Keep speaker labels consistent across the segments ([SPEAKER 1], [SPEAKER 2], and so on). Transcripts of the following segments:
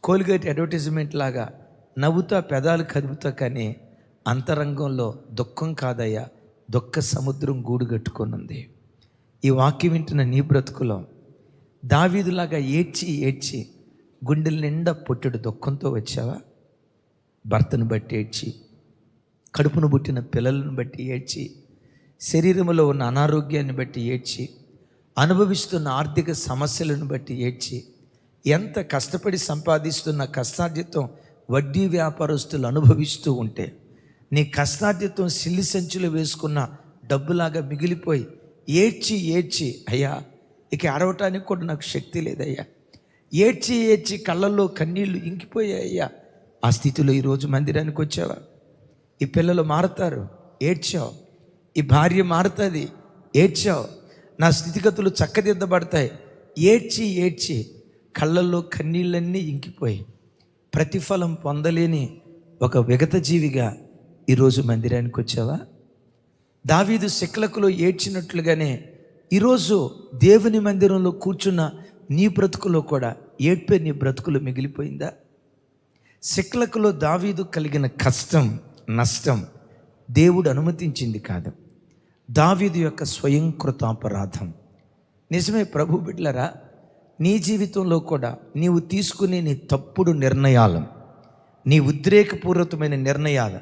[SPEAKER 1] Colgate advertisement లాగా నవ్వుతా పెదాలు కదుపుతా, కానీ అంతరంగంలో దుఃఖం కాదయ్యా, దుఃఖ సముద్రం గూడు కట్టుకొని ఉంది. ఈ వాక్యం వింటున్న నీ బ్రతుకులో దావీదులాగా ఏడ్చి ఏడ్చి గుండెల నిండా పొట్టెడు దుఃఖంతో వచ్చావా? భర్తను బట్టి ఏడ్చి, కడుపును పుట్టిన పిల్లలను బట్టి ఏడ్చి, శరీరంలో ఉన్న అనారోగ్యాన్ని బట్టి ఏడ్చి, అనుభవిస్తున్న ఆర్థిక సమస్యలను బట్టి ఏడ్చి, ఎంత కష్టపడి సంపాదిస్తున్న కష్టార్జితం వడ్డీ వ్యాపారస్తులు అనుభవిస్తూ ఉంటే నీ కష్టార్జితం సిల్లి సంచులు వేసుకున్న డబ్బులాగా మిగిలిపోయి ఏడ్చి ఏడ్చి, అయ్యా ఇక అరవటానికి కూడా నాకు శక్తి లేదయ్యా, ఏడ్చి ఏడ్చి కళ్ళల్లో కన్నీళ్లు ఇంకిపోయాయ్యా. ఆ స్థితిలో ఈరోజు మందిరానికి వచ్చావా? ఈ పిల్లలు మారుతారు, ఏడ్చావు. ఈ భార్య మారుతుంది, ఏడ్చావు. నా స్థితిగతులు చక్కదిద్దబడతాయి, ఏడ్చి ఏడ్చి కళ్ళల్లో కన్నీళ్ళన్నీ ఇంకిపోయి ప్రతిఫలం పొందలేని ఒక విగత జీవిగా ఈరోజు మందిరానికి వచ్చావా? దావీదు సిక్లకులో ఏడ్చినట్లుగానే ఈరోజు దేవుని మందిరంలో కూర్చున్న నీ బ్రతుకులో కూడా ఏడ్పే నీ బ్రతుకులు మిగిలిపోయిందా? సిక్లకులో దావీదు కలిగిన కష్టం, నష్టం దేవుడు అనుమతించింది కాదు, దావీదు యొక్క స్వయంకృతాపరాధం. నిజమే ప్రభు బిడ్డలారా, నీ జీవితంలో కూడా నీవు తీసుకునే నీ తప్పుడు నిర్ణయాలు, నీ ఉద్రేకపూర్వకమైన నిర్ణయాలు,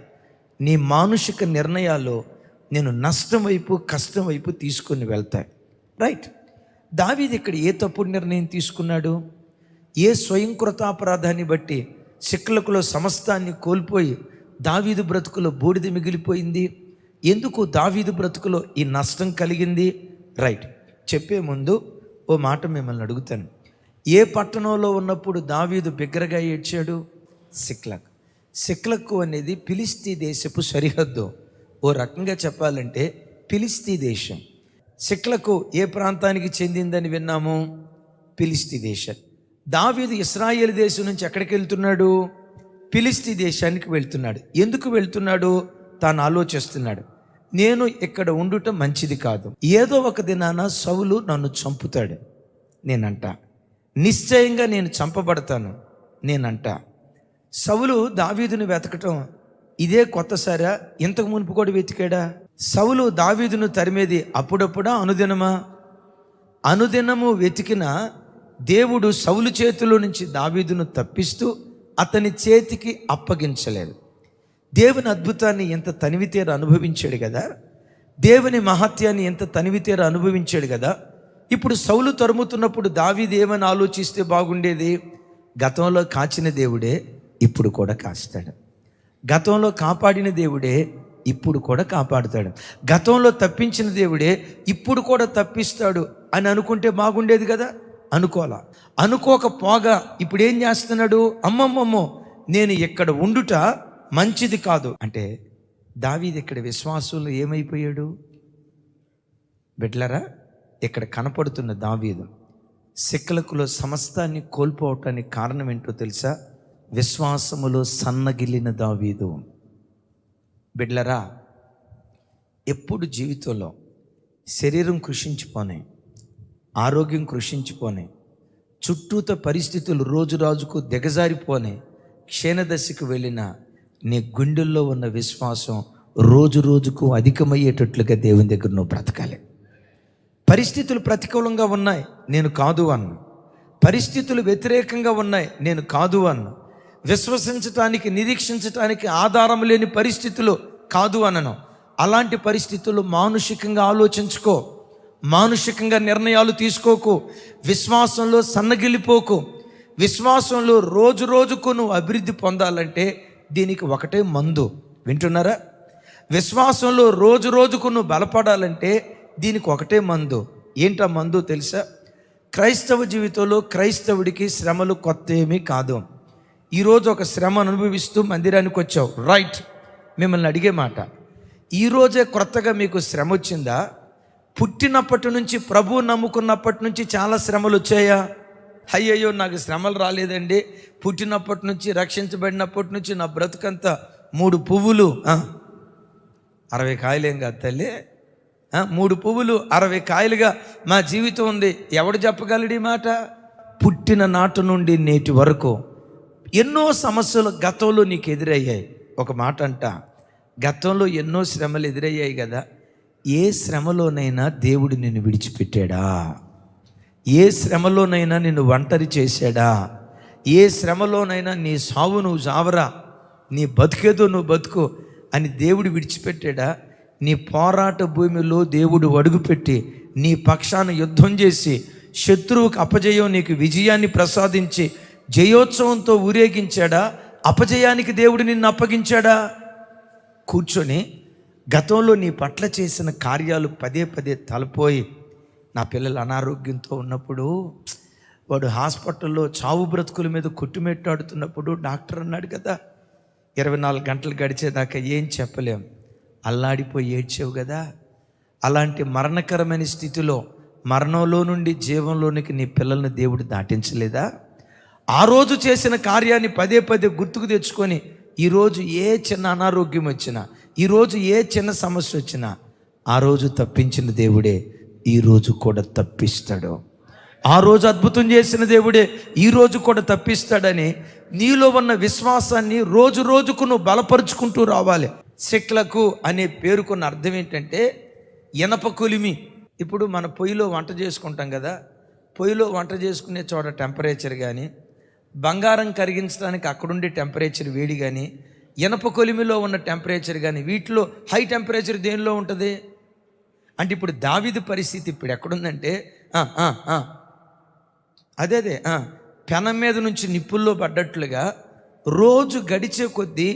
[SPEAKER 1] నీ మానుషిక నిర్ణయాలు నేను నష్టం వైపు, కష్టం వైపు తీసుకొని వెళ్తాయి. రైట్, దావీదు ఇక్కడ ఏ తప్పుడు నిర్ణయం తీసుకున్నాడు? ఏ స్వయంకృతాపరాధాన్ని బట్టి సిక్లకులో సమస్తాన్ని కోల్పోయి దావీదు బ్రతుకులో బూడిద మిగిలిపోయింది? ఎందుకు దావీదు బ్రతుకులో ఈ నష్టం కలిగింది? రైట్, చెప్పే ముందు ఓ మాట మిమ్మల్ని అడుగుతాను. ఏ పట్టణంలో ఉన్నప్పుడు దావీదు బిగ్గరగా ఏడ్చాడు? సిక్లక్. సిక్లక్కు అనేది ఫిలిస్తీ దేశపు సరిహద్దు. ఓ రకంగా చెప్పాలంటే ఫిలిస్తీ దేశం. సిక్లకు ఏ ప్రాంతానికి చెందిందని విన్నాము? ఫిలిస్తీ దేశం. దావీదు ఇశ్రాయేలు దేశం నుంచి ఎక్కడికి వెళ్తున్నాడు? ఫిలిస్తీ దేశానికి వెళ్తున్నాడు. ఎందుకు వెళ్తున్నాడు? తాను ఆలోచిస్తున్నాడు, నేను ఇక్కడ ఉండుట మంచిది కాదు, ఏదో ఒక దినాన సౌలు నన్ను చంపుతాడు నేనంట, నిశ్చయంగా నేను చంపబడతాను నేనంట. సౌలు దావీదును వెతకటం ఇదే కొత్తసారా? ఇంతకు మునుపు కూడా వెతికాడా? సౌలు దావీదును తరిమేది అప్పుడప్పుడా, అనుదినమా? అనుదినము వెతికిన దేవుడు సౌలు చేతిలో నుంచి దావీదును తప్పిస్తూ అతని చేతికి అప్పగించలేదు. దేవుని అద్భుతాన్ని ఎంత తనివితేర అనుభవించాడు కదా, దేవుని మహత్యాన్ని ఎంత తనివితేర అనుభవించాడు కదా. ఇప్పుడు సౌలు తరుముతున్నప్పుడు దావీదు ఏమని ఆలోచిస్తే బాగుండేది? గతంలో కాచిన దేవుడే ఇప్పుడు కూడా కాస్తాడు, గతంలో కాపాడిన దేవుడే ఇప్పుడు కూడా కాపాడుతాడు, గతంలో తప్పించిన దేవుడే ఇప్పుడు కూడా తప్పిస్తాడు అని అనుకుంటే బాగుండేది కదా. అనుకోకపోగా ఇప్పుడు ఏం చేస్తున్నాడు? అమ్మమ్మమ్మో, నేను ఇక్కడ ఉండుట మంచిది కాదు అంటే దావీదు ఇక్కడ విశ్వాసంలో ఏమైపోయాడు? బిడ్డలారా, ఇక్కడ కనపడుతున్న దావీదు సిక్లకులో సమస్తాన్ని కోల్పోవటానికి కారణం ఏంటో తెలుసా? విశ్వాసములో సన్నగిల్లిన దావీదు. బిడ్డలారా, ఎప్పుడు జీవితంలో శరీరం కృషించిపోనే, ఆరోగ్యం కృషించిపోనే, చుట్టూత పరిస్థితులు రోజు రాజుకు దిగజారిపోనే, క్షీణదశకు వెళ్ళిన నీ గుండెల్లో ఉన్న విశ్వాసం రోజు రోజుకు అధికమయ్యేటట్లుగా దేవుని దగ్గర నువ్వు బ్రతకాలి. పరిస్థితులు ప్రతికూలంగా ఉన్నాయి, నేను కాదు అన్నా. పరిస్థితులు వ్యతిరేకంగా ఉన్నాయి, నేను కాదు అన్నా. విశ్వసించటానికి, నిరీక్షించటానికి ఆధారం లేని పరిస్థితులు కాదు అనను. అలాంటి పరిస్థితులు మానుషికంగా ఆలోచించుకో, మానుషికంగా నిర్ణయాలు తీసుకోకు, విశ్వాసంలో సన్నగిల్లిపోకు. విశ్వాసంలో రోజు రోజుకు నువ్వు అభివృద్ధి పొందాలంటే దీనికి ఒకటే మందు. వింటున్నారా? విశ్వాసంలో రోజు రోజుకు నువ్వు బలపడాలంటే దీనికి ఒకటే మందు. ఏంటా మందు తెలుసా? క్రైస్తవ జీవితంలో క్రైస్తవుడికి శ్రమలు కొత్త ఏమీ కాదు. ఈరోజు ఒక శ్రమను అనుభవిస్తూ మందిరానికి వచ్చావు, రైట్. మిమ్మల్ని అడిగే మాట, ఈరోజే కొత్తగా మీకు శ్రమ వచ్చిందా? పుట్టినప్పటి నుంచి, ప్రభువు నమ్ముకున్నప్పటి నుంచి చాలా శ్రమలు వచ్చాయా? అయ్యయ్యో నాకు శ్రమలు రాలేదండి, పుట్టినప్పటి నుంచి, రక్షించబడినప్పటి నుంచి నా బ్రతుకంతా 3 పువ్వులు 60 కాయలేం కాదు తల్లి, 3 పువ్వులు 60 కాయలుగా మా జీవితం ఉంది. ఎవడు చెప్పగలడు ఈ మాట? పుట్టిన నాటి నుండి నేటి వరకు ఎన్నో సమస్యలు గతంలో నీకు ఎదురయ్యాయి. ఒక మాట అంట, గతంలో ఎన్నో శ్రమలు ఎదురయ్యాయి కదా, ఏ శ్రమలోనైనా దేవుడు నిన్ను విడిచిపెట్టాడా? ఏ శ్రమలోనైనా నిన్ను ఒంటరి చేశాడా? ఏ శ్రమలోనైనా నీ సావు నువ్వు సావరా, నీ బతుకేదో నువ్వు బతుకు అని దేవుడు విడిచిపెట్టాడా? నీ పోరాట భూమిలో దేవుడు అడుగుపెట్టి నీ పక్షాన యుద్ధం చేసి శత్రువుకు అపజయం నీకు విజయాన్ని ప్రసాదించి జయోత్సవంతో ఊరేగించాడా? అపజయానికి దేవుడు నిన్ను అప్పగించాడా? కూర్చొని గతంలో నీ పట్ల చేసిన కార్యాలు పదే పదే తలపోయి, నా పిల్లలు అనారోగ్యంతో ఉన్నప్పుడు, వాడు హాస్పిటల్లో చావు బ్రతుకుల మీద కొట్టుమెట్టాడుతున్నప్పుడు డాక్టర్ అన్నాడు కదా, 24 గంటలు గడిచేదాకా ఏం చెప్పలేం, అల్లాడిపోయి ఏడ్చావు కదా. అలాంటి మరణకరమైన స్థితిలో మరణంలో నుండి జీవంలోనికి నీ పిల్లల్ని దేవుడు దాటించలేదా? ఆ రోజు చేసిన కార్యాన్ని పదే పదే గుర్తుకు తెచ్చుకొని ఈరోజు ఏ చిన్న అనారోగ్యం వచ్చినా, ఈరోజు ఏ చిన్న సమస్య వచ్చినా, ఆ రోజు తప్పించిన దేవుడే ఈరోజు కూడా తప్పిస్తాడు. ఆ రోజు అద్భుతం చేసిన దేవుడే ఈరోజు కూడా తప్పిస్తాడని నీలో ఉన్న విశ్వాసాన్ని రోజు రోజుకు నువ్వు బలపరుచుకుంటూ రావాలి. సిక్లకు అనే పేరుకున్న అర్థం ఏంటంటే ఇనప కొలిమి. ఇప్పుడు మన పొయ్యిలో వంట చేసుకుంటాం కదా, పొయ్యిలో వంట చేసుకునే చోట టెంపరేచర్ కానీ, బంగారం కరిగించడానికి అక్కడుండే టెంపరేచర్ వేడి కానీ, ఇనప కొలిమిలో ఉన్న టెంపరేచర్ కానీ, వీటిలో హై టెంపరేచర్ దేనిలో ఉంటుంది అంటే, ఇప్పుడు దావీదు పరిస్థితి ఇప్పుడు ఎక్కడుందంటే అదే పెనం మీద నుంచి నిప్పుల్లో పడ్డట్లుగా రోజు గడిచే కొద్దీ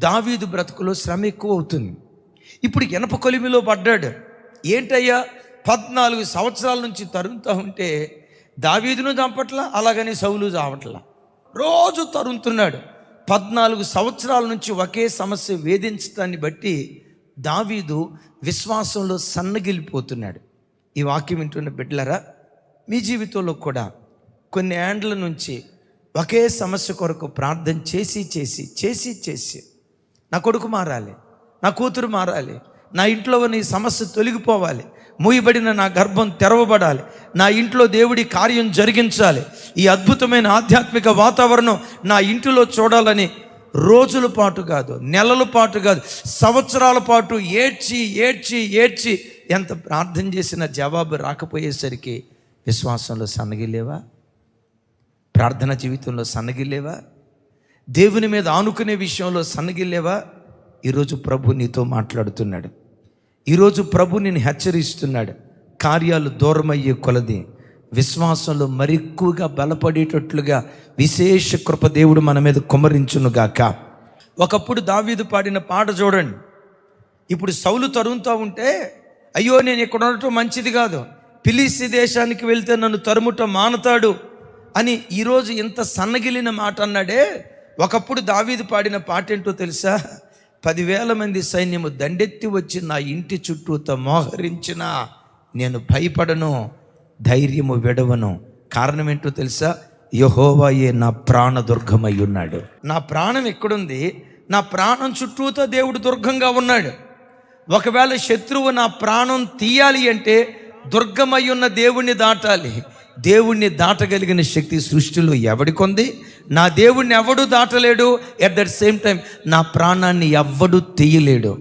[SPEAKER 1] దావీదు బ్రతుకులో శ్రమ ఎక్కువ అవుతుంది. ఇప్పుడు ఇనప కొలిమిలో పడ్డాడు. ఏంటయ్యా, 14 సంవత్సరాల నుంచి తరుముతూ ఉంటే దావీదును చంపట్లా, అలాగని సౌలు చావట్లా, రోజు తరుముతున్నాడు. 14 సంవత్సరాల నుంచి ఒకే సమస్య వేధించడాన్ని బట్టి దావీదు విశ్వాసంలో సన్నగిలిపోతున్నాడు. ఈ వాక్యం వింటున్న బిడ్డలారా, మీ జీవితంలో కూడా కొన్ని ఏండ్ల నుంచి ఒకే సమస్య కొరకు ప్రార్థన చేసి చేసి చేసి చేసి నా కొడుకు మారాలి, నా కూతురు మారాలి, నా ఇంట్లో ఉన్న ఈ సమస్య తొలగిపోవాలి, మూయబడిన నా గర్భం తెరవబడాలి, నా ఇంట్లో దేవుడి కార్యం జరిగించాలి, ఈ అద్భుతమైన ఆధ్యాత్మిక వాతావరణం నా ఇంటిలో చూడాలని రోజుల పాటు కాదు, నెలల పాటు కాదు, సంవత్సరాల పాటు ఏడ్చి ఏడ్చి ఏడ్చి ఎంత ప్రార్థన చేసినా జవాబు రాకపోయేసరికి విశ్వాసంలో సన్నగిలేవా? ప్రార్థన జీవితంలో సన్నగిలేవా? దేవుని మీద ఆనుకునే విషయంలో సన్నగిలేవా? ఈరోజు ప్రభు నీతో మాట్లాడుతున్నాడు. ఈరోజు ప్రభు నిన్ను హెచ్చరిస్తున్నాడు. కార్యాలు దూరమయ్యే కొలది విశ్వాసంలో మరెక్కువగా బలపడేటట్లుగా విశేష కృప దేవుడు మన మీద కుమ్మరించునుగాక. ఒకప్పుడు దావీదు పాడిన పాట చూడండి. ఇప్పుడు సౌలు తరుముతూ ఉంటే, అయ్యో నేను ఇక్కడ ఉండటం మంచిది కాదు, ఫిలిష్తీ దేశానికి వెళ్తే నన్ను తరుముట మానతాడు అని ఈరోజు ఇంత సన్నగిలిన మాట అన్నాడే. ఒకప్పుడు దావీదు పాడిన పాట ఏంటో తెలుసా? 10,000 మంది సైన్యము దండెత్తి వచ్చి నా ఇంటి చుట్టూతో మోహరించిన నేను భయపడను, ధైర్యము విడవను. కారణం ఏంటో తెలుసా? యెహోవాయే నా ప్రాణ దుర్గమై ఉన్నాడు. నా ప్రాణం ఎక్కడుంది? నా ప్రాణం చుట్టూతో దేవుడు దుర్గంగా ఉన్నాడు. ఒకవేళ శత్రువు నా ప్రాణం తీయాలి అంటే దుర్గమై ఉన్న దేవుణ్ణి దాటాలి. దేవుణ్ణి దాటగలిగిన శక్తి సృష్టిలో ఎవడికొంది? నా దేవుణ్ణి ఎవడు దాటలేడు. ఎట్ దట్ సేమ్ టైం నా ప్రాణాన్ని ఎవ్వడు తీయలేడు.